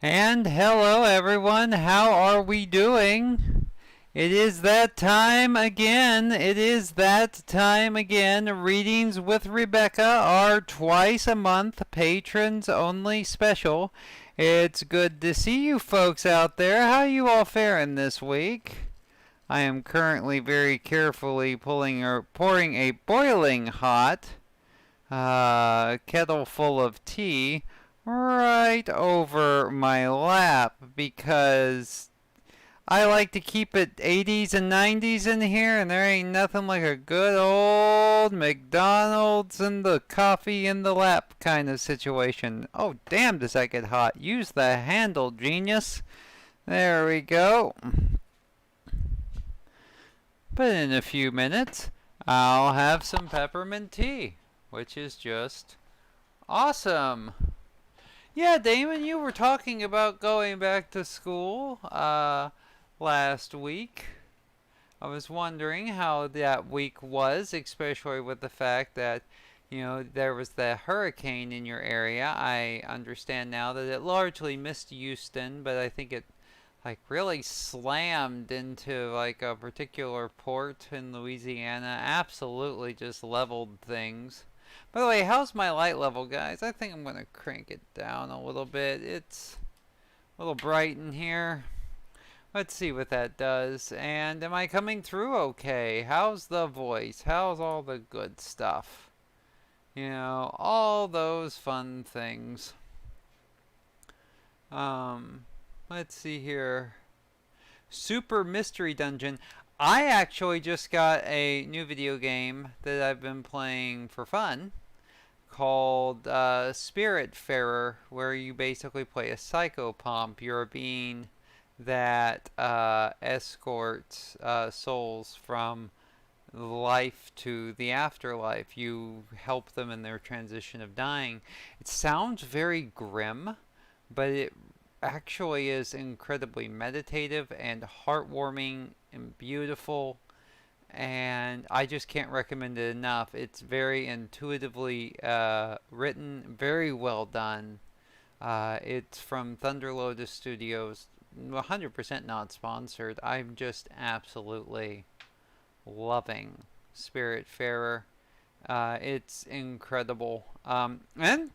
And hello everyone, how are we doing? It is that time again. It is that time again. Readings with Rebecca are twice a month, patrons only special. It's good to see you folks out there. How you all faring this week? I am currently very carefully pouring a boiling hot kettle full of tea right over my lap because I like to keep it 80s and 90s in here, and there ain't nothing like a good old McDonald's and the coffee in the lap kind of situation. Oh, damn, does that get hot? Use the handle, genius. There we go. But in a few minutes, I'll have some peppermint tea, which is just awesome. Yeah, Damon, you were talking about going back to school last week. I was wondering how that week was, especially with the fact that, there was the hurricane in your area. I understand now that it largely missed Houston, but I think it like really slammed into like a particular port in Louisiana. Absolutely just leveled things. By the way, how's my light level, guys? I think I'm going to crank it down a little bit. It's a little bright in here. Let's see what that does. And am I coming through okay? How's the voice? How's all the good stuff? All those fun things. Let's see here. Super Mystery Dungeon. I actually just got a new video game that I've been playing for fun called Spiritfarer, where you basically play a psychopomp. You're a being that escorts souls from life to the afterlife. You help them in their transition of dying. It sounds very grim, but it actually is incredibly meditative and heartwarming and beautiful, and I just can't recommend it enough. It's very intuitively written, very well done. It's from Thunder Lotus Studios, 100% not sponsored. I'm just absolutely loving Spiritfarer. It's incredible. And,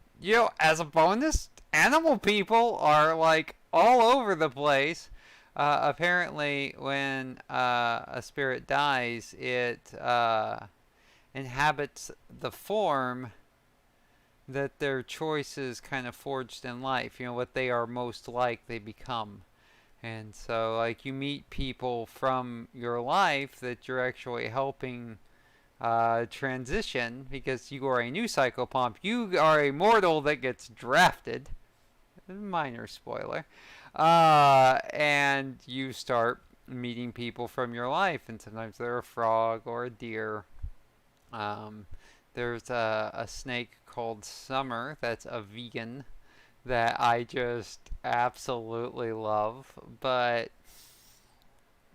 as a bonus, animal people are like all over the place. Apparently, when a spirit dies, it inhabits the form that their choices kind of forged in life. What they are most like, they become. And so, like, you meet people from your life that you're actually helping transition because you are a new psychopomp. You are a mortal that gets drafted. Minor spoiler. And you start meeting people from your life, and sometimes they're a frog or a deer. There's a snake called Summer that's a vegan that I just absolutely love. But,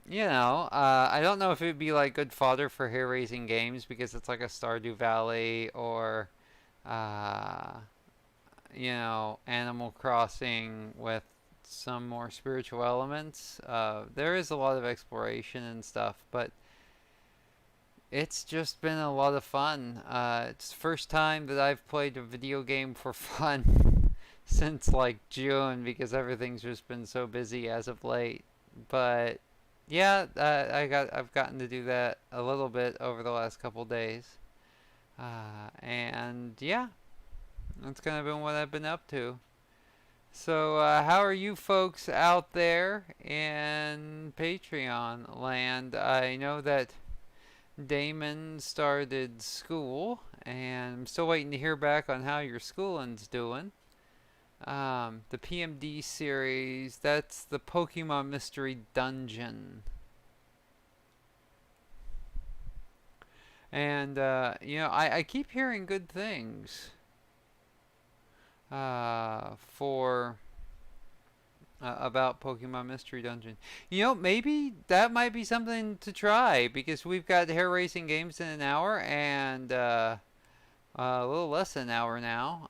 I don't know if it would be like good fodder for hair raising games because it's like a Stardew Valley or, Animal Crossing with some more spiritual elements. There is a lot of exploration and stuff, but it's just been a lot of fun. It's the first time that I've played a video game for fun since like June because everything's just been so busy as of late. But yeah, I've gotten to do that a little bit over the last couple days. And yeah, that's kind of been what I've been up to. So, how are you folks out there in Patreon land? I know that Damon started school, and I'm still waiting to hear back on how your schooling's doing. The PMD series, that's the Pokemon Mystery Dungeon. And, I keep hearing good things for about Pokemon Mystery Dungeon. Maybe that might be something to try because we've got hair racing games in an hour, and a little less than an hour now.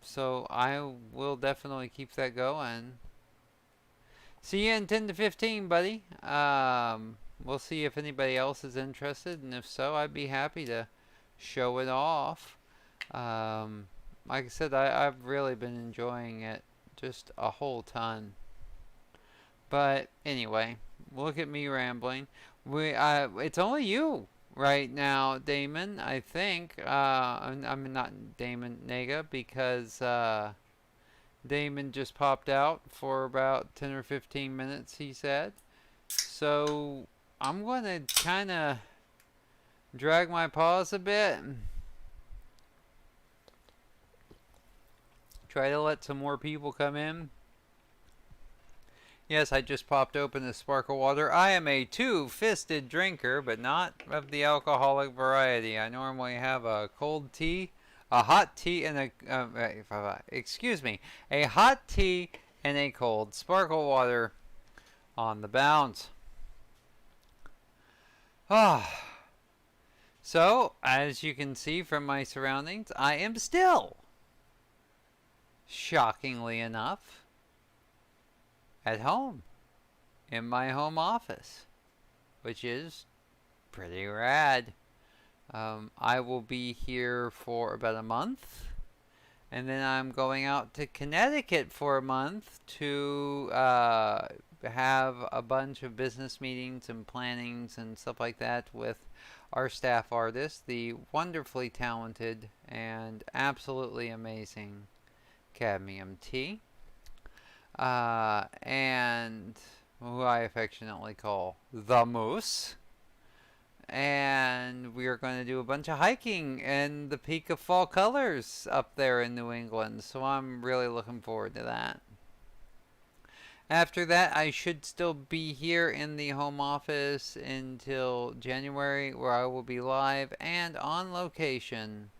So I will definitely keep that going. See you in 10 to 15, buddy. We'll see if anybody else is interested, and if so, I'd be happy to show it off. Um, like I said, I've really been enjoying it just a whole ton. But anyway, look at me rambling. It's only you right now, Damon. I think. I'm not Damon Nega because Damon just popped out for about 10 or 15 minutes. He said. So I'm gonna kind of drag my paws a bit. Try to let some more people come in. Yes, I just popped open the sparkle water. I am a two-fisted drinker, but not of the alcoholic variety. I normally have a cold tea, a hot tea, and excuse me, a hot tea and a cold sparkle water on the bounce. Ah. So, as you can see from my surroundings, I am still, shockingly enough, at home in my home office, which is pretty rad. I will be here for about a month, and then I'm going out to Connecticut for a month to have a bunch of business meetings and plannings and stuff like that with our staff artist, the wonderfully talented and absolutely amazing Cadmium T. And who I affectionately call the Moose. And we are going to do a bunch of hiking in the peak of fall colors up there in New England. So I'm really looking forward to that. After that, I should still be here in the home office until January, where I will be live and on location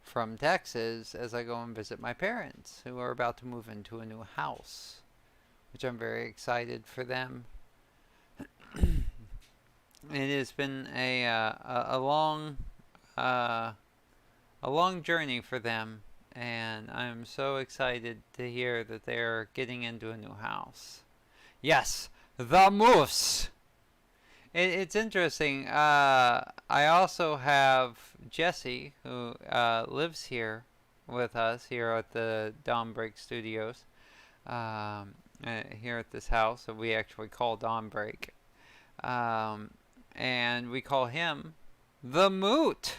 from Texas as I go and visit my parents, who are about to move into a new house, which I'm very excited for them. It has been a long journey for them, and I'm so excited to hear that they're getting into a new house. Yes, the Moose. It's interesting. I also have Jesse, who lives here with us here at the Dawnbreak Studios, here at this house that we actually call Dawnbreak. And we call him the Moot.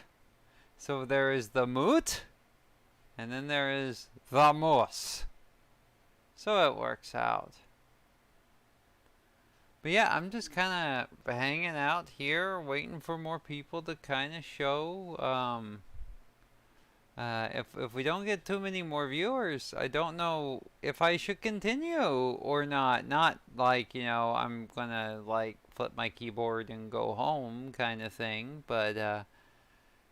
So there is the Moot, and then there is the Moose. So it works out. But yeah, I'm just kind of hanging out here, waiting for more people to kind of show. If we don't get too many more viewers, I don't know if I should continue or not. Not like, I'm gonna like flip my keyboard and go home kind of thing. But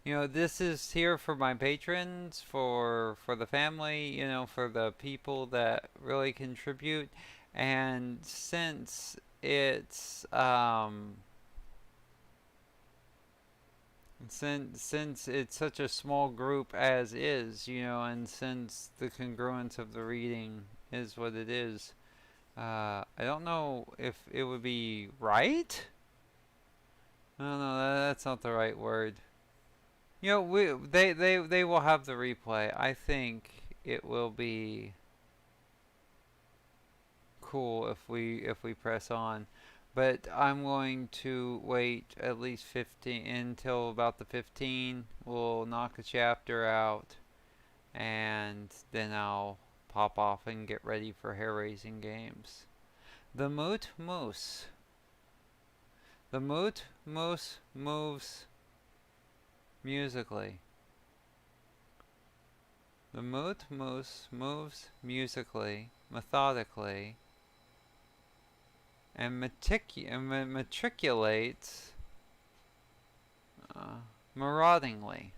this is here for my patrons, for the family, for the people that really contribute, and since it's since it's such a small group as is, and since the congruence of the reading is what it is, I don't know if it would be right. I don't know. That's not the right word. They will have the replay. I think it will be cool if we press on, but I'm going to wait at least 15 until about the 15. We'll knock a chapter out, and then I'll pop off and get ready for hair-raising games. The Moot Moose. The Moot Moose moves musically. The Moot Moose moves musically, methodically, and matriculates maraudingly,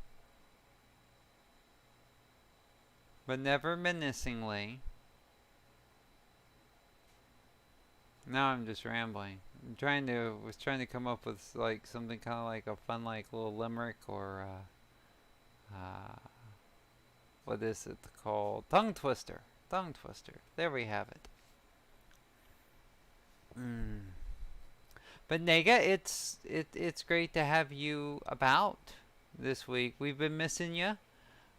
but never menacingly. Now I'm just rambling. Was trying to come up with like something kind of like a fun like little limerick or Uh, what is it called? Tongue twister. Tongue twister. There we have it. But Nega, it's great to have you about this week. We've been missing you.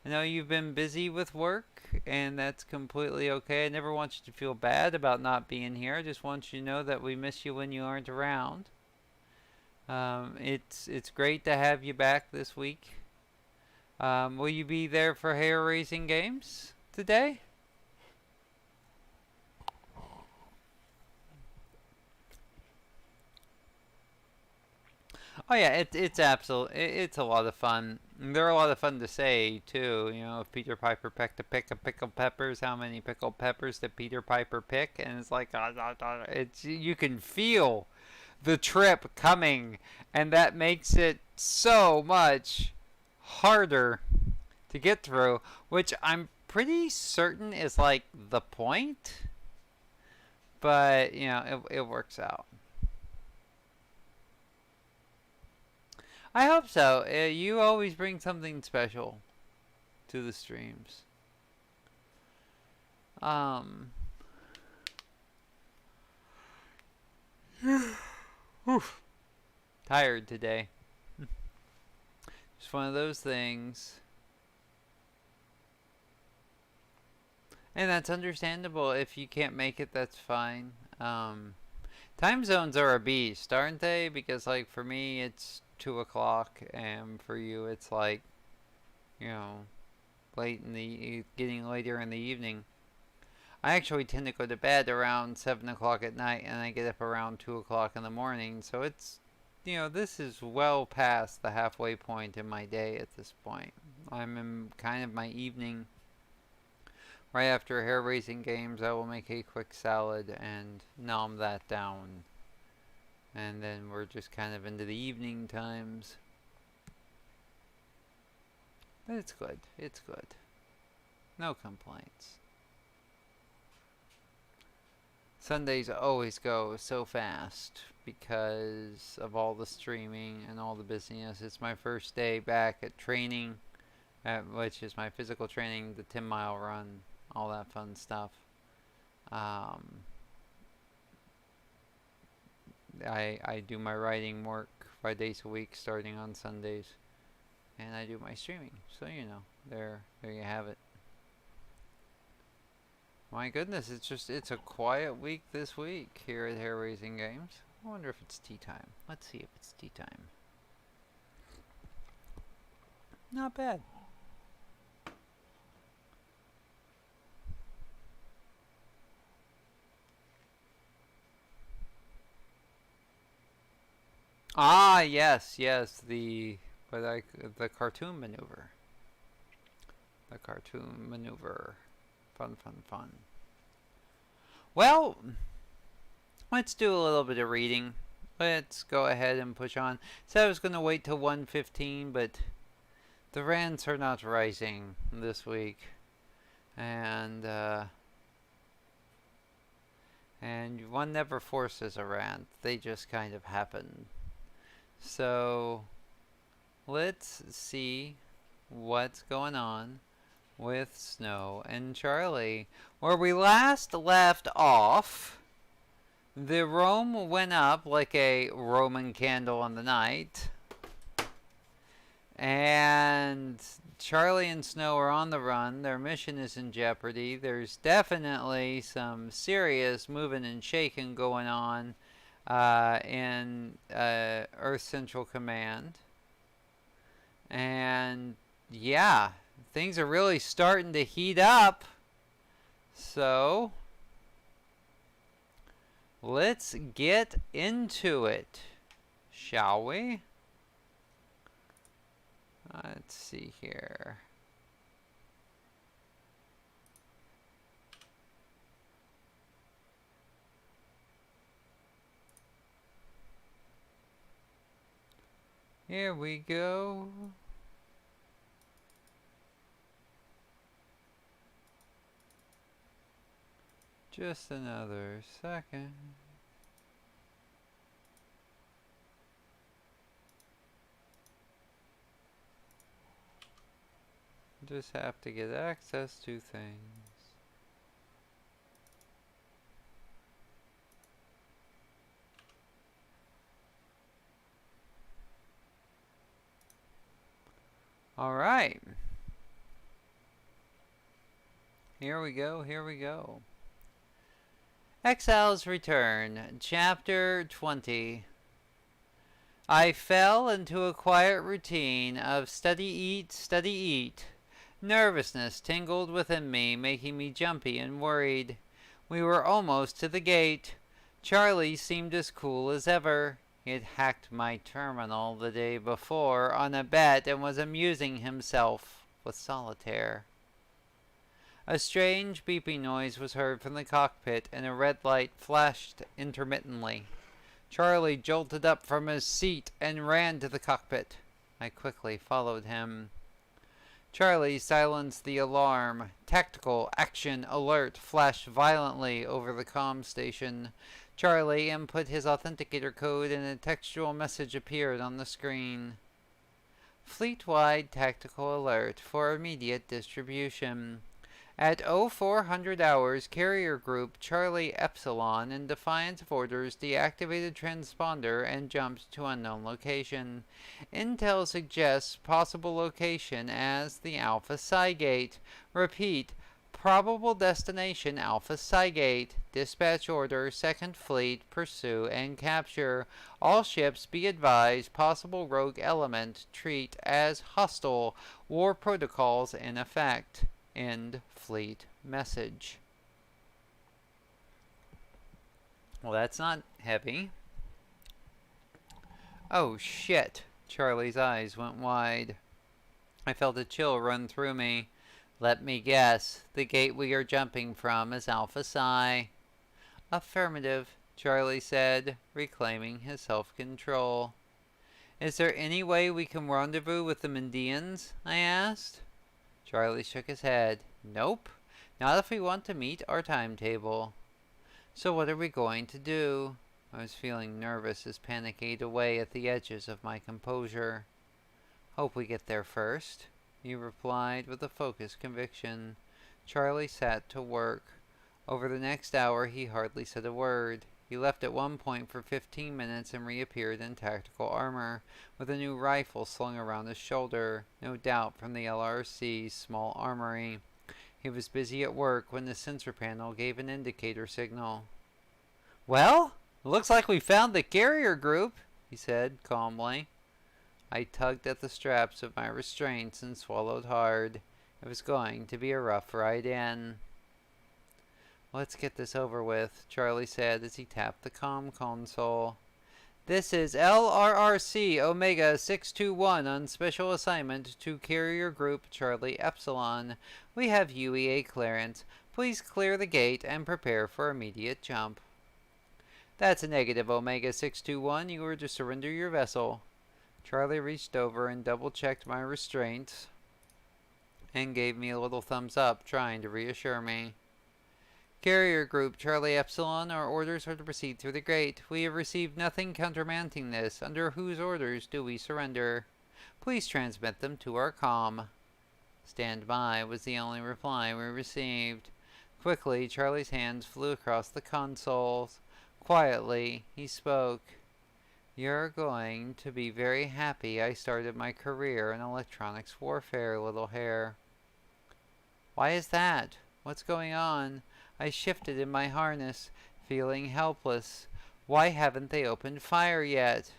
I know you've been busy with work, and that's completely okay. I never want you to feel bad about not being here. I just want you to know that we miss you when you aren't around. It's great to have you back this week. Will you be there for hair-raising games today? Oh yeah, it's it's a lot of fun. They're a lot of fun to say too. You know, if Peter Piper picked a pick of pickled peppers, how many pickled peppers did Peter Piper pick? And it's like, it's you can feel the trip coming, and that makes it so much harder to get through, which I'm pretty certain is like the point. But you know, it works out. I hope so. You always bring something special to the streams. Um, Tired today. Just one of those things. And that's understandable. If you can't make it, that's fine. Time zones are a beast, aren't they? Because, like, for me, it's 2 o'clock, and for you, it's like, you know, getting later in the evening. I actually tend to go to bed around 7 o'clock at night, and I get up around 2 o'clock in the morning, so it's, you know, this is well past the halfway point in my day at this point. I'm in kind of my evening. Right after hair-raising games, I will make a quick salad and nom that down. And then we're just kind of into the evening times. But it's good. It's good. No complaints. Sundays always go so fast because of all the streaming and all the busyness. It's my first day back at training, which is my physical training, the 10-mile run, all that fun stuff. I do my writing work 5 days a week starting on Sundays, and I do my streaming. So you know, there you have it. My goodness, it's a quiet week this week here at Hair Raising Games. I wonder if it's tea time. Let's see if it's tea time. Not bad. Ah, yes, the cartoon maneuver. The cartoon maneuver. Fun, fun, fun. Well, let's do a little bit of reading. Let's go ahead and push on. Said I was going to wait till 1:15, but the rants are not rising this week. And one never forces a rant. They just kind of happen. So, let's see what's going on with Snow and Charlie. Where we last left off, the Rome went up like a Roman candle in the night. And Charlie and Snow are on the run. Their mission is in jeopardy. There's definitely some serious moving and shaking going on in Earth Central Command. And yeah, things are really starting to heat up. So let's get into it, shall we? Let's see here. Here we go. Just another second. Just have to get access to things. Alright. Here we go, here we go. Exile's Return, Chapter 20. I fell into a quiet routine of study, eat. Nervousness tingled within me, making me jumpy and worried. We were almost to the gate. Charlie seemed as cool as ever. He had hacked my terminal the day before on a bet and was amusing himself with solitaire. A strange beeping noise was heard from the cockpit, and a red light flashed intermittently. Charlie jolted up from his seat and ran to the cockpit. I quickly followed him. Charlie silenced the alarm. Tactical action alert flashed violently over the comm station. Charlie input his authenticator code and a textual message appeared on the screen. Fleet-wide tactical alert for immediate distribution. At 0400 hours, Carrier Group Charlie Epsilon, in defiance of orders, deactivated transponder and jumped to unknown location. Intel suggests possible location as the Alpha Psi Gate. Repeat, probable destination Alpha Psi Gate. Dispatch order, 2nd Fleet, pursue and capture. All ships be advised, possible rogue element, treat as hostile. War protocols in effect. End fleet message. Well, that's not heavy. Oh shit. Charlie's eyes went wide. I felt a chill run through me. Let me guess. The gate we are jumping from is Alpha Psi. Affirmative, Charlie said, reclaiming his self-control. Is there any way we can rendezvous with the Mendians? I asked. Charlie shook his head. Nope. Not if we want to meet our timetable. So what are we going to do? I was feeling nervous as panic ate away at the edges of my composure. Hope we get there first, he replied with a focused conviction. Charlie sat to work. Over the next hour he hardly said a word. He left at one point for 15 minutes and reappeared in tactical armor, with a new rifle slung around his shoulder, no doubt from the LRC's small armory. He was busy at work when the sensor panel gave an indicator signal. Well, it looks like we found the carrier group, he said calmly. I tugged at the straps of my restraints and swallowed hard. It was going to be a rough ride in. Let's get this over with, Charlie said as he tapped the comm console. This is LRRC Omega 621 on special assignment to Carrier Group Charlie Epsilon. We have UEA clearance. Please clear the gate and prepare for immediate jump. That's a negative, Omega 621. You are to surrender your vessel. Charlie reached over and double-checked my restraints and gave me a little thumbs up, trying to reassure me. Carrier Group Charlie Epsilon, our orders are to proceed through the gate. We have received nothing countermanding this. Under whose orders do we surrender? Please transmit them to our comm. Stand by was the only reply we received. Quickly, Charlie's hands flew across the consoles. Quietly, he spoke. You're going to be very happy I started my career in electronics warfare, little hare. Why is that? What's going on? I shifted in my harness, feeling helpless. Why haven't they opened fire yet?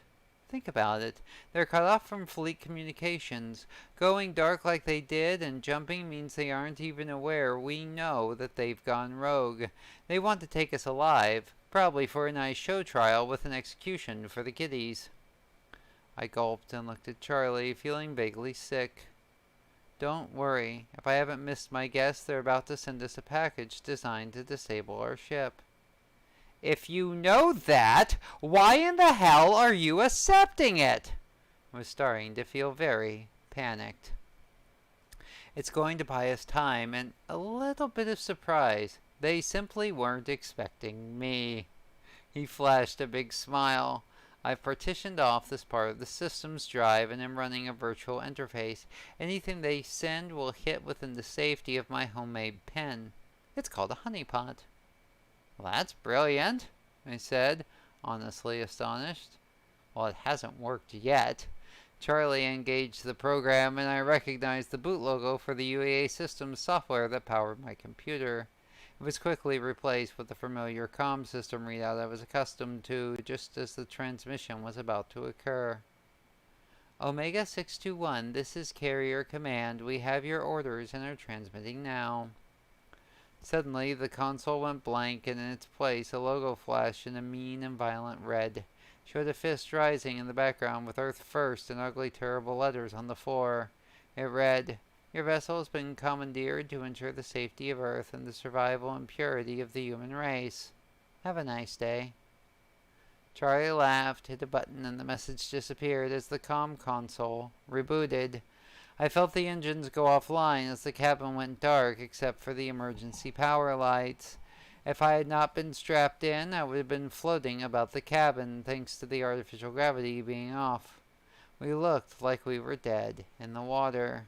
Think about it. They're cut off from fleet communications. Going dark like they did and jumping means they aren't even aware we know that they've gone rogue. They want to take us alive, probably for a nice show trial with an execution for the kiddies. I gulped and looked at Charlie, feeling vaguely sick. Don't worry. If I haven't missed my guess, they're about to send us a package designed to disable our ship. If you know that, why in the hell are you accepting it? I was starting to feel very panicked. It's going to buy us time and a little bit of surprise. They simply weren't expecting me. He flashed a big smile. I've partitioned off this part of the system's drive and am running a virtual interface. Anything they send will hit within the safety of my homemade pen. It's called a honeypot. Well, that's brilliant, I said, honestly astonished. Well, it hasn't worked yet. Charlie engaged the program, and I recognized the boot logo for the UEA systems software that powered my computer. It was quickly replaced with the familiar comm system readout I was accustomed to, just as the transmission was about to occur. Omega 621, this is Carrier Command. We have your orders and are transmitting now. Suddenly, the console went blank, and in its place, a logo flashed in a mean and violent red. Showed a fist rising in the background with Earth First in ugly, terrible letters on the floor. It read, "Your vessel has been commandeered to ensure the safety of Earth and the survival and purity of the human race. Have a nice day." Charlie laughed, hit a button, and the message disappeared as the comm console rebooted. I felt the engines go offline as the cabin went dark except for the emergency power lights. If I had not been strapped in, I would have been floating about the cabin thanks to the artificial gravity being off. We looked like we were dead in the water.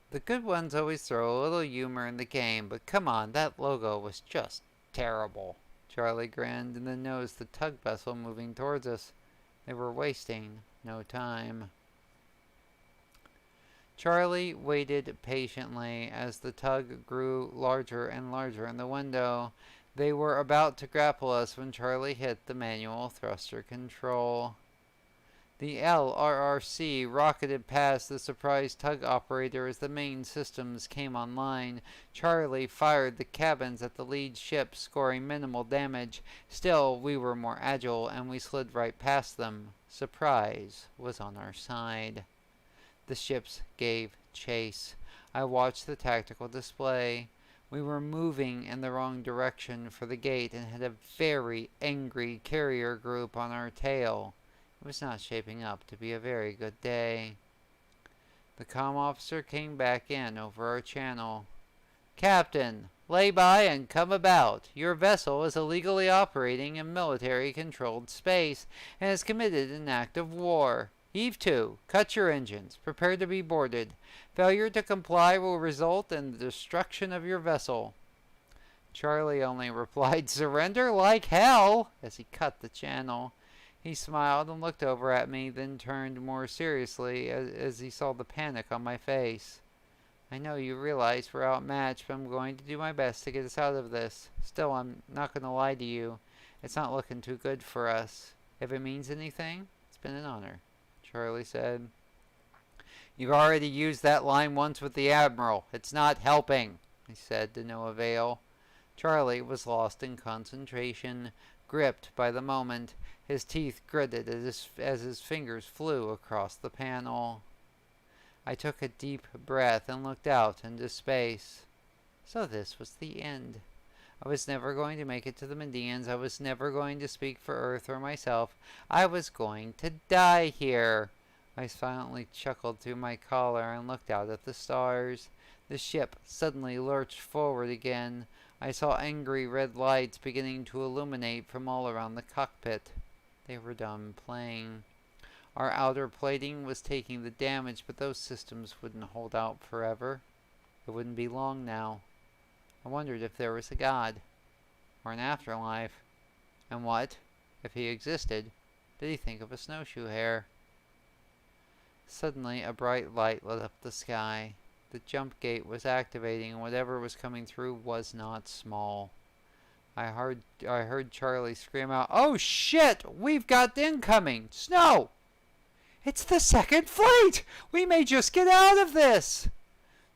The good ones always throw a little humor in the game, but come on, that logo was just terrible. Charlie grinned and then noticed the tug vessel moving towards us. They were wasting no time. Charlie waited patiently as the tug grew larger and larger in the window. They were about to grapple us when Charlie hit the manual thruster control. The LRRC rocketed past the surprised tug operator as the main systems came online. Charlie fired the cabins at the lead ship, scoring minimal damage. Still, we were more agile, and we slid right past them. Surprise was on our side. The ships gave chase. I watched the tactical display. We were moving in the wrong direction for the gate and had a very angry carrier group on our tail. It was not shaping up to be a very good day. The comm officer came back in over our channel. "Captain, lay by and come about. Your vessel is illegally operating in military-controlled space and has committed an act of war. Heave to. Cut your engines. Prepare to be boarded. Failure to comply will result in the destruction of your vessel." Charlie only replied, "Surrender like hell," as he cut the channel. He smiled and looked over at me, then turned more seriously as he saw the panic on my face. "I know you realize we're outmatched, but I'm going to do my best to get us out of this. Still, I'm not going to lie to you. It's not looking too good for us. If it means anything, it's been an honor," Charlie said. "You've already used that line once with the Admiral. It's not helping," he said to no avail. Charlie was lost in concentration, gripped by the moment. His teeth gritted as his fingers flew across the panel. I took a deep breath and looked out into space. So this was the end. I was never going to make it to the Medians. I was never going to speak for Earth or myself. I was going to die here. I silently chuckled through my collar and looked out at the stars. The ship suddenly lurched forward again. I saw angry red lights beginning to illuminate from all around the cockpit. They were done playing. Our outer plating was taking the damage, but those systems wouldn't hold out forever. It wouldn't be long now. I wondered if there was a God, or an afterlife, and what, if he existed, did he think of a snowshoe hare? Suddenly, a bright light lit up the sky. The jump gate was activating, and whatever was coming through was not small. I heard Charlie scream out, "Oh shit! We've got incoming! Snow! It's the Second Fleet! We may just get out of this!"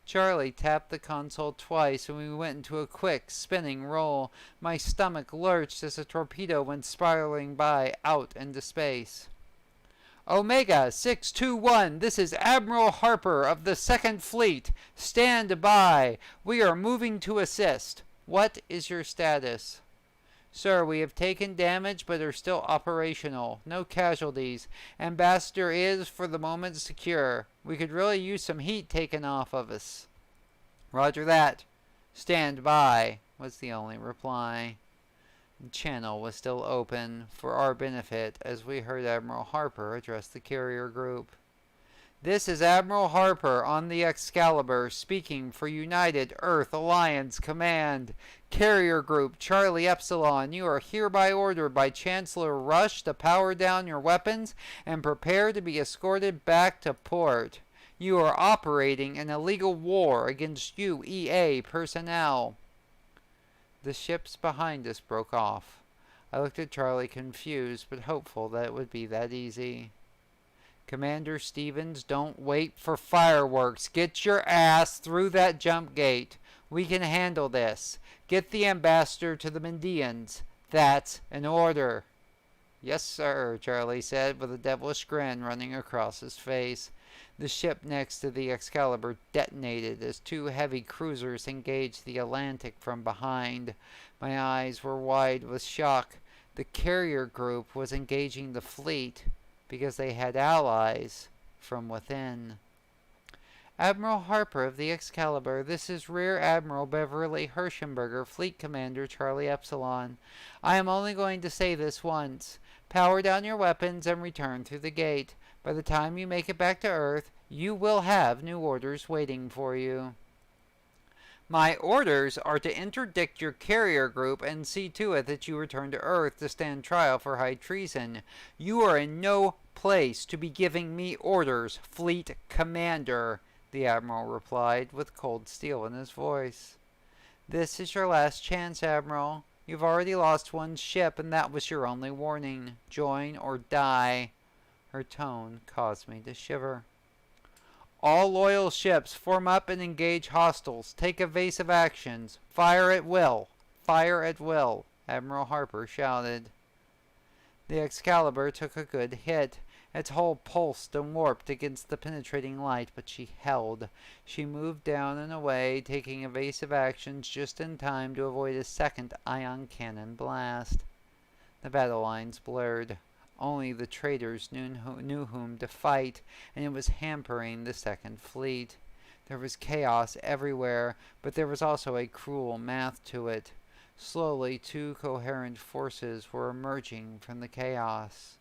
Charlie tapped the console twice, and we went into a quick, spinning roll. My stomach lurched as a torpedo went spiraling by, out into space. "Omega 621, this is Admiral Harper of the Second Fleet. Stand by. We are moving to assist. What is your status?" "Sir, we have taken damage but are still operational. No casualties. Ambassador is, for the moment, secure. We could really use some heat taken off of us." "Roger that. Stand by," was the only reply. The channel was still open for our benefit as we heard Admiral Harper address the carrier group. This is Admiral Harper on the Excalibur speaking for United Earth Alliance Command. Carrier Group Charlie Epsilon, you are hereby ordered by Chancellor Rush to power down your weapons and prepare to be escorted back to port. You are operating an illegal war against UEA personnel. The ships behind us broke off. I looked at Charlie confused but hopeful that it would be that easy. Commander Stevens, don't wait for fireworks. Get your ass through that jump gate. We can handle this. Get the ambassador to the Mendians. That's an order. Yes, sir, Charlie said with a devilish grin running across his face. The ship next to the Excalibur detonated as two heavy cruisers engaged the Atlantic from behind. My eyes were wide with shock. The carrier group was engaging the fleet because they had allies from within. Admiral Harper of the Excalibur, this is Rear Admiral Beverly Herschenberger, Fleet Commander Charlie Epsilon. I am only going to say this once. Power down your weapons and return through the gate. By the time you make it back to Earth, you will have new orders waiting for you. My orders are to interdict your carrier group and see to it that you return to Earth to stand trial for high treason. You are in no place to be giving me orders, Fleet Commander, the Admiral replied with cold steel in his voice. This is your last chance, Admiral. You've already lost one ship, and that was your only warning. Join or die. Her tone caused me to shiver. All loyal ships form up and engage hostiles. Take evasive actions. Fire at will. Fire at will, Admiral Harper shouted. The Excalibur took a good hit. Its hull pulsed and warped against the penetrating light, but she held. She moved down and away, taking evasive actions just in time to avoid a second ion cannon blast. The battle lines blurred. Only the traitors knew whom to fight, and it was hampering the Second Fleet. There was chaos everywhere, but there was also a cruel math to it. Slowly, two coherent forces were emerging from the chaos.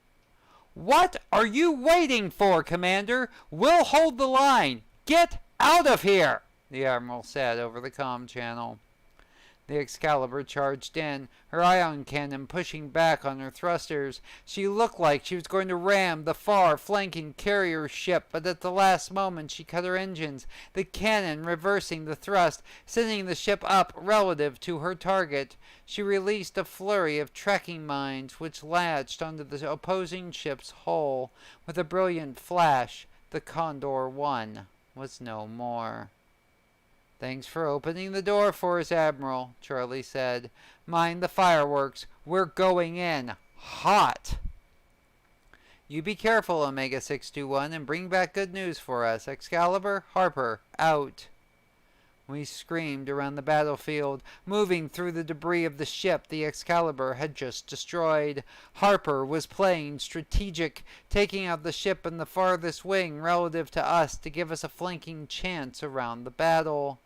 What are you waiting for, Commander? We'll hold the line. Get out of here, the Admiral said over the comm channel. The Excalibur charged in, her ion cannon pushing back on her thrusters. She looked like she was going to ram the far flanking carrier ship, but at the last moment she cut her engines, the cannon reversing the thrust, sending the ship up relative to her target. She released a flurry of tracking mines, which latched onto the opposing ship's hull. With a brilliant flash, the Condor 1 was no more. Thanks for opening the door for us, Admiral, Charlie said. Mind the fireworks. We're going in. Hot. You be careful, Omega 621, and bring back good news for us. Excalibur, Harper, out. We screamed around the battlefield, moving through the debris of the ship the Excalibur had just destroyed. Harper was playing strategic, taking out the ship in the farthest wing relative to us to give us a flanking chance around the battle.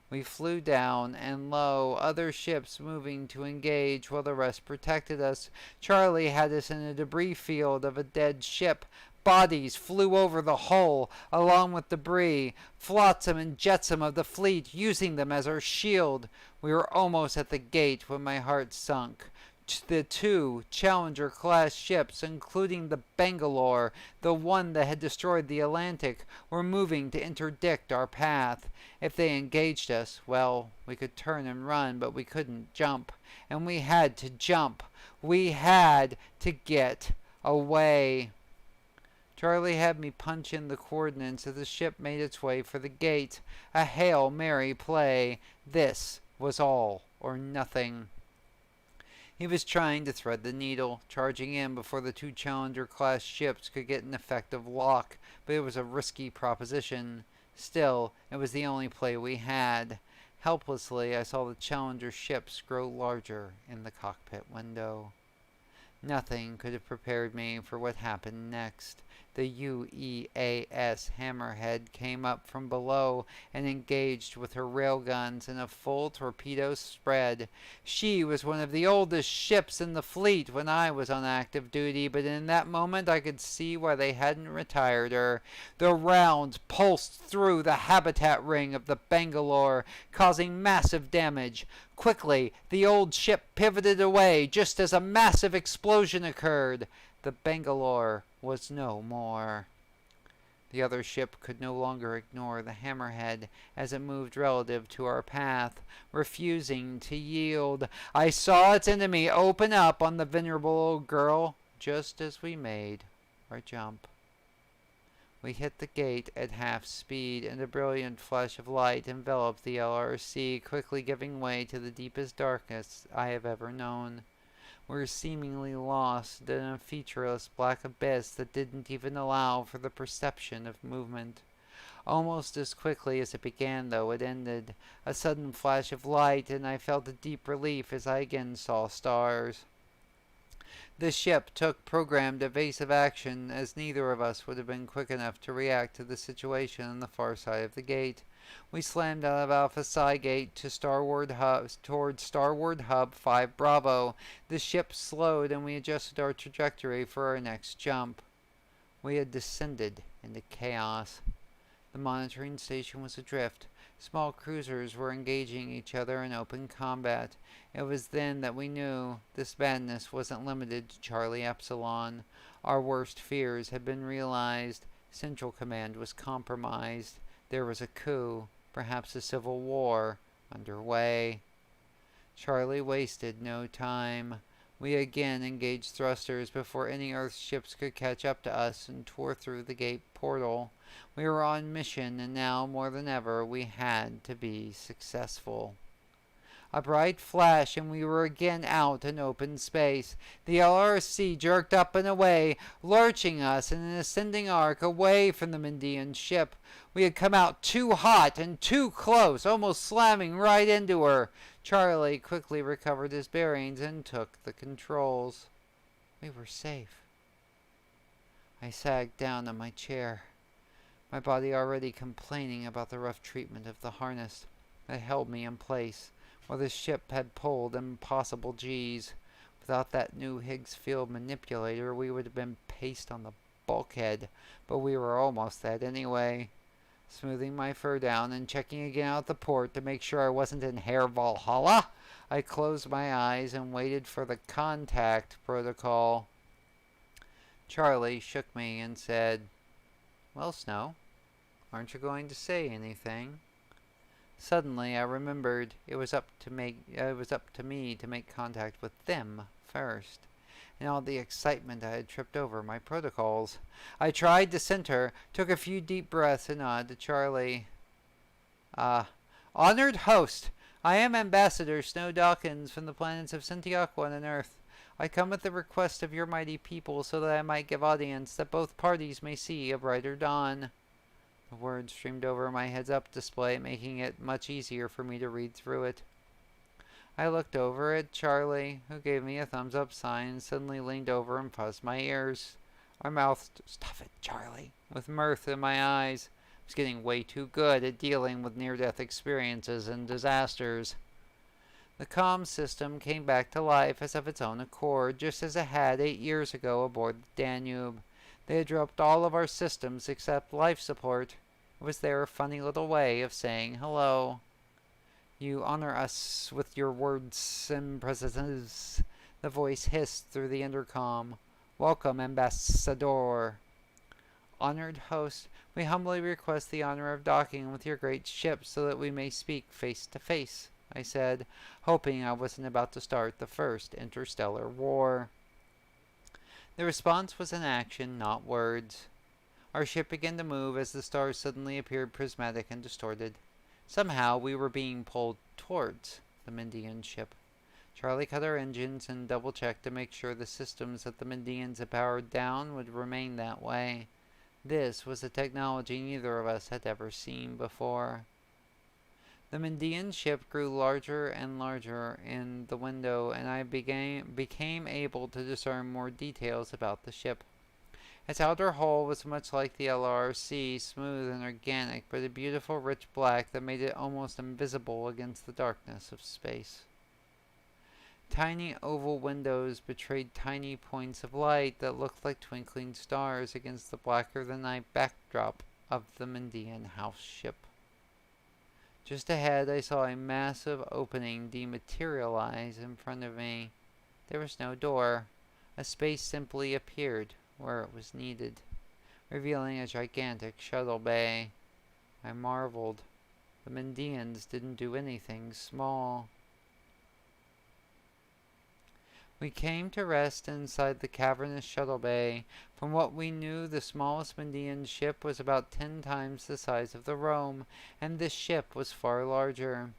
We flew down, and lo, other ships moving to engage while the rest protected us. Charlie had us in a debris field of a dead ship. Bodies flew over the hull, along with debris, flotsam and jetsam of the fleet, using them as our shield. We were almost at the gate when my heart sunk. The two Challenger-class ships, including the Bangalore, the one that had destroyed the Atlantic, were moving to interdict our path. If they engaged us, well, we could turn and run, but we couldn't jump. And we had to jump. We had to get away. Charlie had me punch in the coordinates as the ship made its way for the gate. A Hail Mary play. This was all or nothing. He was trying to thread the needle, charging in before the two Challenger-class ships could get an effective lock, but it was a risky proposition. Still, it was the only play we had. Helplessly, I saw the Challenger ships grow larger in the cockpit window. Nothing could have prepared me for what happened next. The UEAS Hammerhead came up from below and engaged with her railguns in a full torpedo spread. She was one of the oldest ships in the fleet when I was on active duty, but in that moment I could see why they hadn't retired her. The rounds pulsed through the habitat ring of the Bangalore, causing massive damage. Quickly, the old ship pivoted away just as a massive explosion occurred. The Bangalore was no more. The other ship could no longer ignore the Hammerhead as it moved relative to our path, refusing to yield. I saw its enemy open up on the venerable old girl just as we made our jump. We hit the gate at half speed, and a brilliant flash of light enveloped the LRC, quickly giving way to the deepest darkness I have ever known. We were seemingly lost in a featureless black abyss that didn't even allow for the perception of movement. Almost as quickly as it began, though, it ended. A sudden flash of light, and I felt a deep relief as I again saw stars. The ship took programmed evasive action, as neither of us would have been quick enough to react to the situation on the far side of the gate. We slammed out of Alpha Psi Gate to towards Starward Hub 5 Bravo. The ship slowed and we adjusted our trajectory for our next jump. We had descended into chaos. The monitoring station was adrift. Small cruisers were engaging each other in open combat. It was then that we knew this madness wasn't limited to Charlie Epsilon. Our worst fears had been realized. Central Command was compromised. There was a coup, perhaps a civil war, underway. Charlie wasted no time. We again engaged thrusters before any Earth ships could catch up to us and tore through the gate portal. We were on mission, and now more than ever we had to be successful. A bright flash, and we were again out in open space. The LRC jerked up and away, lurching us in an ascending arc away from the Mendian ship. We had come out too hot and too close, almost slamming right into her. Charlie quickly recovered his bearings and took the controls. We were safe. I sagged down in my chair, my body already complaining about the rough treatment of the harness that held me in place, while the ship had pulled impossible G's. Without that new Higgs field manipulator, we would have been pasted on the bulkhead, but we were almost that anyway. Smoothing my fur down and checking again out the port to make sure I wasn't in Hair Valhalla, I closed my eyes and waited for the contact protocol. Charlie shook me and said, "Well, Snow, aren't you going to say anything?" Suddenly I remembered it was up to me to make contact with them first. In all the excitement I had tripped over my protocols. I tried to center, took a few deep breaths, and nodded to Charlie. Honored host, I am Ambassador Snow Dawkins from the planets of Santiago and Earth. I come at the request of your mighty people so that I might give audience that both parties may see a brighter dawn. The words streamed over my heads-up display, making it much easier for me to read through it. I looked over at Charlie, who gave me a thumbs-up sign, and suddenly leaned over and fuzzed my ears. I mouthed, "Stuff it, Charlie," with mirth in my eyes. I was getting way too good at dealing with near-death experiences and disasters. The comm system came back to life as of its own accord, just as it had 8 years ago aboard the Danube. They had dropped all of our systems except life support. It was their funny little way of saying hello. "You honor us with your words and presences," the voice hissed through the intercom. "Welcome, Ambassador." "Honored host, we humbly request the honor of docking with your great ship so that we may speak face to face," I said, hoping I wasn't about to start the first interstellar war. The response was an action, not words. Our ship began to move as the stars suddenly appeared prismatic and distorted. Somehow we were being pulled towards the Mendian ship. Charlie cut our engines and double-checked to make sure the systems that the Mendians had powered down would remain that way. This was a technology neither of us had ever seen before. The Mendian ship grew larger and larger in the window, and I became able to discern more details about the ship. Its outer hull was much like the LRC, smooth and organic, but a beautiful rich black that made it almost invisible against the darkness of space. Tiny oval windows betrayed tiny points of light that looked like twinkling stars against the blacker than night backdrop of the Mendian house ship. Just ahead, I saw a massive opening dematerialize in front of me. There was no door. A space simply appeared where it was needed, revealing a gigantic shuttle bay. I marveled. The Mendians didn't do anything small. We came to rest inside the cavernous shuttle bay. From what we knew, the smallest Mendian ship was about 10 times the size of the Rome, and this ship was far larger.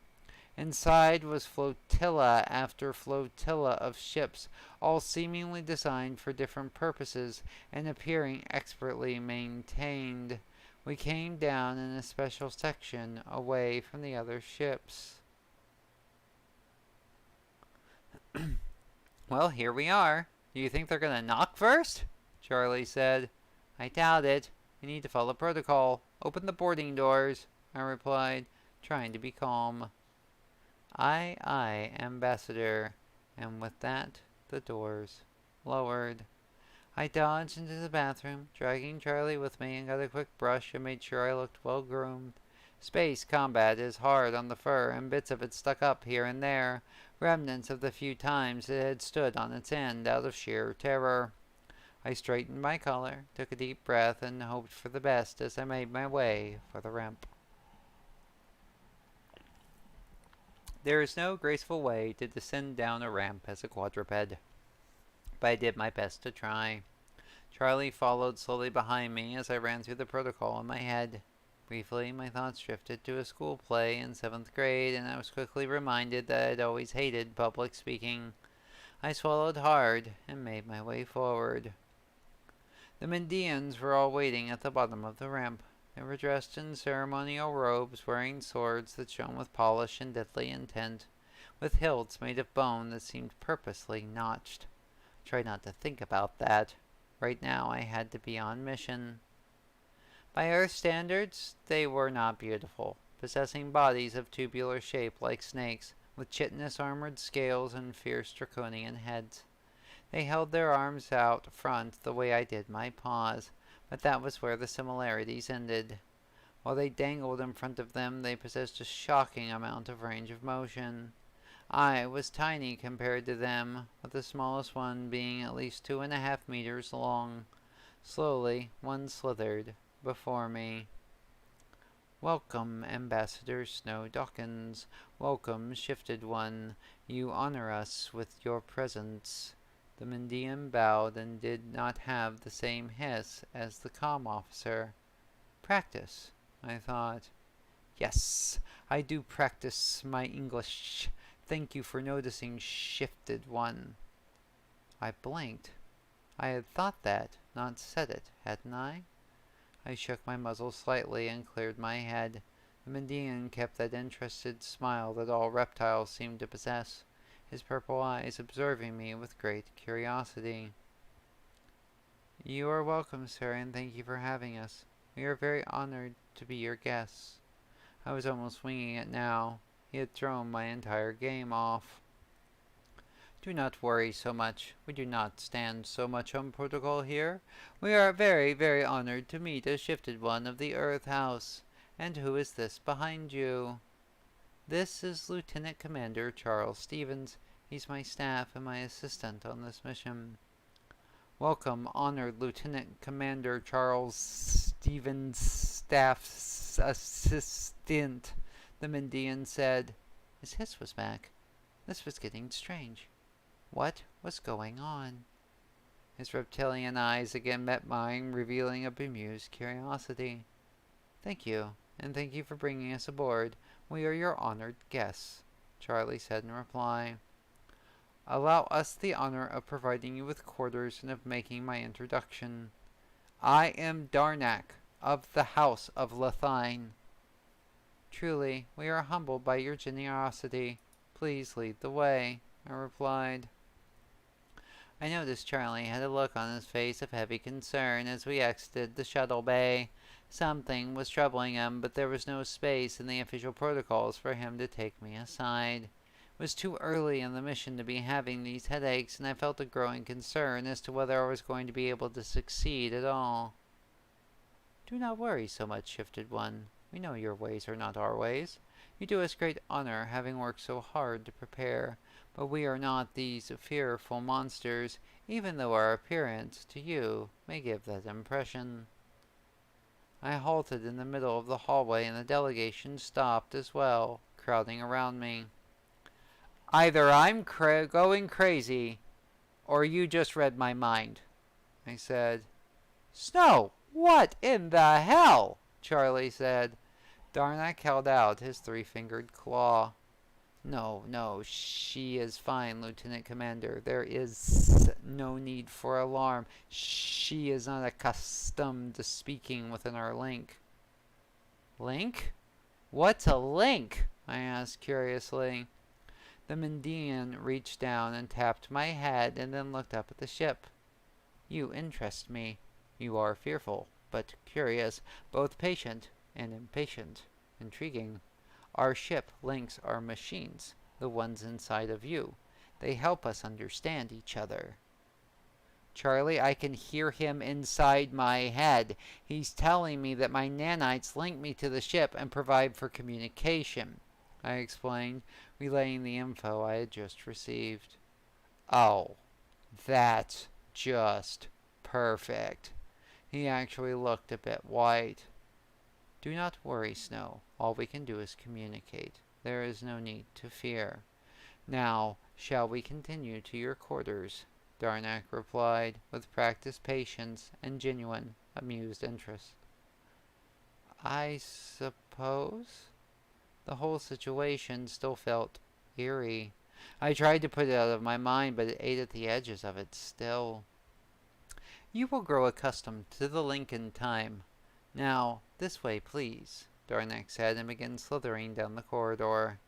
Inside was flotilla after flotilla of ships, all seemingly designed for different purposes and appearing expertly maintained. We came down in a special section away from the other ships. Well, here we are. Do you think they're going to knock first? Charlie said. I doubt it. We need to follow protocol. Open the boarding doors, I replied, trying to be calm. Aye, Ambassador. And with that, the doors lowered. I dodged into the bathroom, dragging Charlie with me, and got a quick brush and made sure I looked well groomed. Space combat is hard on the fur, and bits of it stuck up here and there, remnants of the few times it had stood on its end out of sheer terror. I straightened my collar, took a deep breath, and hoped for the best as I made my way for the ramp. There is no graceful way to descend down a ramp as a quadruped, but I did my best to try. Charlie followed slowly behind me as I ran through the protocol in my head. Briefly, my thoughts drifted to a school play in 7th grade, and I was quickly reminded that I'd always hated public speaking. I swallowed hard and made my way forward. The Mendians were all waiting at the bottom of the ramp. They were dressed in ceremonial robes, wearing swords that shone with polish and deadly intent, with hilts made of bone that seemed purposely notched. I tried not to think about that. Right now I had to be on mission. By Earth standards, they were not beautiful, possessing bodies of tubular shape like snakes, with chitinous armored scales and fierce draconian heads. They held their arms out front the way I did my paws, but that was where the similarities ended. While they dangled in front of them, they possessed a shocking amount of range of motion. I was tiny compared to them, with the smallest one being at least 2.5 meters long. Slowly, one slithered before me. Welcome, Ambassador Snow Dawkins. Welcome, Shifted One. You honor us with your presence. The Mendian bowed and did not have the same hiss as the comm officer. Practice, I thought. Yes, I do practice my English. Thank you for noticing, Shifted One. I blinked. I had thought that, not said it, hadn't I? I shook my muzzle slightly and cleared my head. The Mendian kept that interested smile that all reptiles seem to possess, his purple eyes observing me with great curiosity. You are welcome, sir, and thank you for having us. We are very honored to be your guests. I was almost winging it now. He had thrown my entire game off. Do not worry so much. We do not stand so much on protocol here. We are very, very honored to meet a Shifted One of the Earth House. And who is this behind you? This is Lieutenant Commander Charles Stevens. He's my staff and my assistant on this mission. Welcome, honored Lieutenant Commander Charles Stevens, staff's assistant, the Mendian said. His hiss was back. This was getting strange. What was going on? His reptilian eyes again met mine, revealing a bemused curiosity. Thank you, and thank you for bringing us aboard. We are your honored guests, Charlie said in reply. Allow us the honor of providing you with quarters and of making my introduction. I am Darnak, of the House of Lethine. Truly, we are humbled by your generosity. Please lead the way, I replied. I noticed Charlie had a look on his face of heavy concern as we exited the shuttle bay. Something was troubling him, but there was no space in the official protocols for him to take me aside. It was too early in the mission to be having these headaches, and I felt a growing concern as to whether I was going to be able to succeed at all. Do not worry so much, Shifted One. We know your ways are not our ways. You do us great honor, having worked so hard to prepare. But we are not these fearful monsters, even though our appearance to you may give that impression. I halted in the middle of the hallway, and the delegation stopped as well, crowding around me. Either I'm going crazy, or you just read my mind, I said. Snow, what in the hell? Charlie said. Darnak held out his three-fingered claw. No, no, she is fine, Lieutenant Commander. There is no need for alarm. She is not accustomed to speaking within our link. Link? What's a link? I asked curiously. The Mendian reached down and tapped my head and then looked up at the ship. You interest me. You are fearful, but curious, both patient and impatient. Intriguing. Our ship links our machines, the ones inside of you. They help us understand each other. Charlie, I can hear him inside my head. He's telling me that my nanites link me to the ship and provide for communication, I explained, relaying the info I had just received. Oh, that's just perfect. He actually looked a bit white. Do not worry, Snow. All we can do is communicate. There is no need to fear. Now, shall we continue to your quarters? Darnak replied, with practiced patience and genuine, amused interest. I suppose? The whole situation still felt eerie. I tried to put it out of my mind, but it ate at the edges of it still. You will grow accustomed to the link in time. Now, this way, please, Darnak said, and began slithering down the corridor.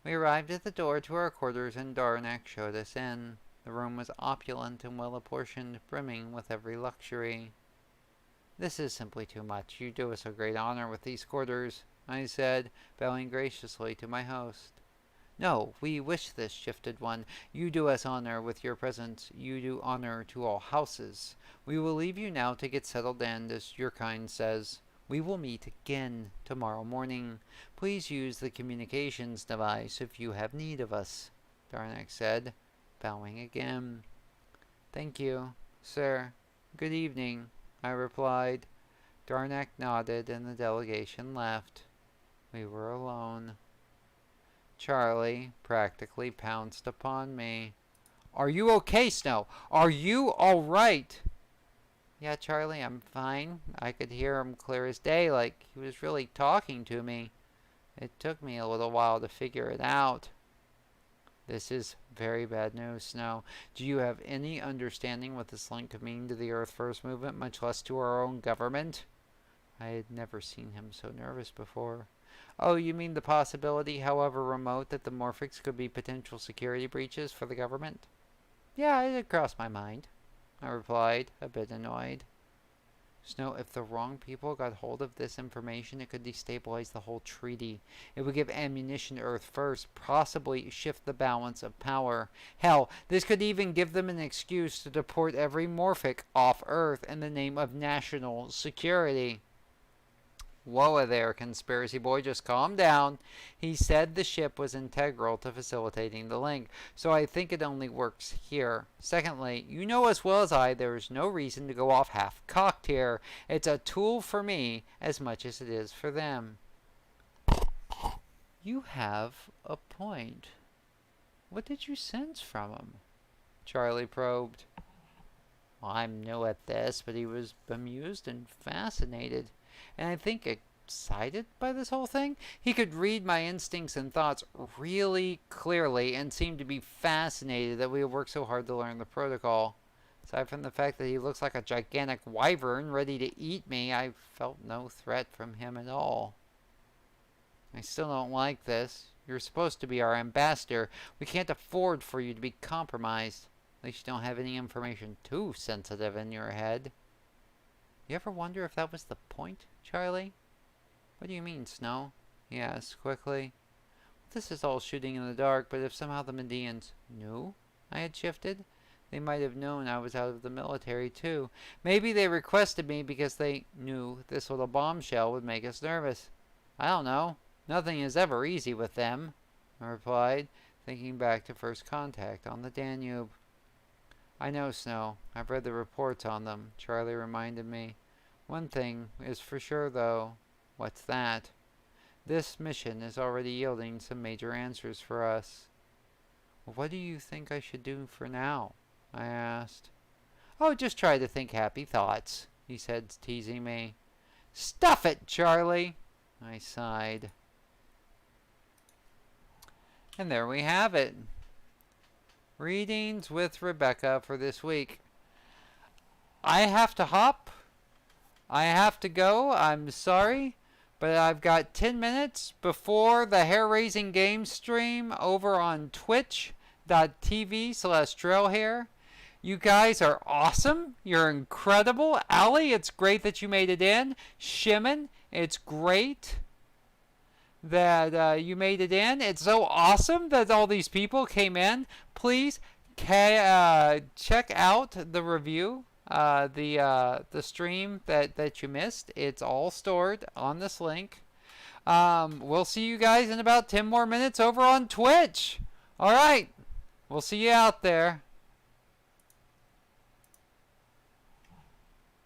We arrived at the door to our quarters, and Darnak showed us in. The room was opulent and well-apportioned, brimming with every luxury. This is simply too much. You do us a great honor with these quarters, I said, bowing graciously to my host. No, we wish this, Shifted One. You do us honor with your presence. You do honor to all houses. We will leave you now to get settled in, as your kind says. We will meet again tomorrow morning. Please use the communications device if you have need of us, Darnak said, bowing again. Thank you, sir. Good evening, I replied. Darnak nodded and the delegation left. We were alone. Charlie practically pounced upon me. Are you okay, Snow? Are you all right? Yeah, Charlie, I'm fine. I could hear him clear as day, like he was really talking to me. It took me a little while to figure it out. This is very bad news, Snow. Do you have any understanding what this link could mean to the Earth First movement, much less to our own government? I had never seen him so nervous before. Oh, you mean the possibility, however remote, that the Morphics could be potential security breaches for the government? Yeah, it had crossed my mind, I replied, a bit annoyed. Snow, if the wrong people got hold of this information, it could destabilize the whole treaty. It would give ammunition to Earth First, possibly shift the balance of power. Hell, this could even give them an excuse to deport every Morphic off Earth in the name of national security. Whoa there, conspiracy boy, just calm down. He said the ship was integral to facilitating the link, so I think it only works here. Secondly, you know as well as I there is no reason to go off half-cocked here. It's a tool for me as much as it is for them. You have a point. What did you sense from him? Charlie probed. Well, I'm new at this, but he was bemused and fascinated. And I think excited by this whole thing. He could read my instincts and thoughts really clearly and seemed to be fascinated that we had worked so hard to learn the protocol. Aside from the fact that he looks like a gigantic wyvern ready to eat me, I felt no threat from him at all. I still don't like this. You're supposed to be our ambassador. We can't afford for you to be compromised. least you don't have any information too sensitive in your head. You ever wonder if that was the point, Charlie? What do you mean, Snow? He asked quickly. This is all shooting in the dark, but if somehow the Medians knew I had shifted, they might have known I was out of the military too. Maybe they requested me because they knew this little bombshell would make us nervous. I don't know. Nothing is ever easy with them, I replied, thinking back to first contact on the Danube. I know, Snow. I've read the reports on them, Charlie reminded me. One thing is for sure, though. What's that? This mission is already yielding some major answers for us. What do you think I should do for now? I asked. Oh, just try to think happy thoughts, he said, teasing me. Stuff it, Charlie, I sighed. And there we have it. Readings with Rebecca for this week. I have to hop. I have to go. I'm sorry. But I've got 10 minutes before the hair-raising game stream over on twitch.tv/trailhair. You guys are awesome. You're incredible. Allie, it's great that you made it in. Shimon, it's great that you made it in. It's so awesome that all these people came in. Please check out the review, the stream that you missed. It's all stored on this link. We'll see you guys in about 10 more minutes over on Twitch. All right. We'll see you out there.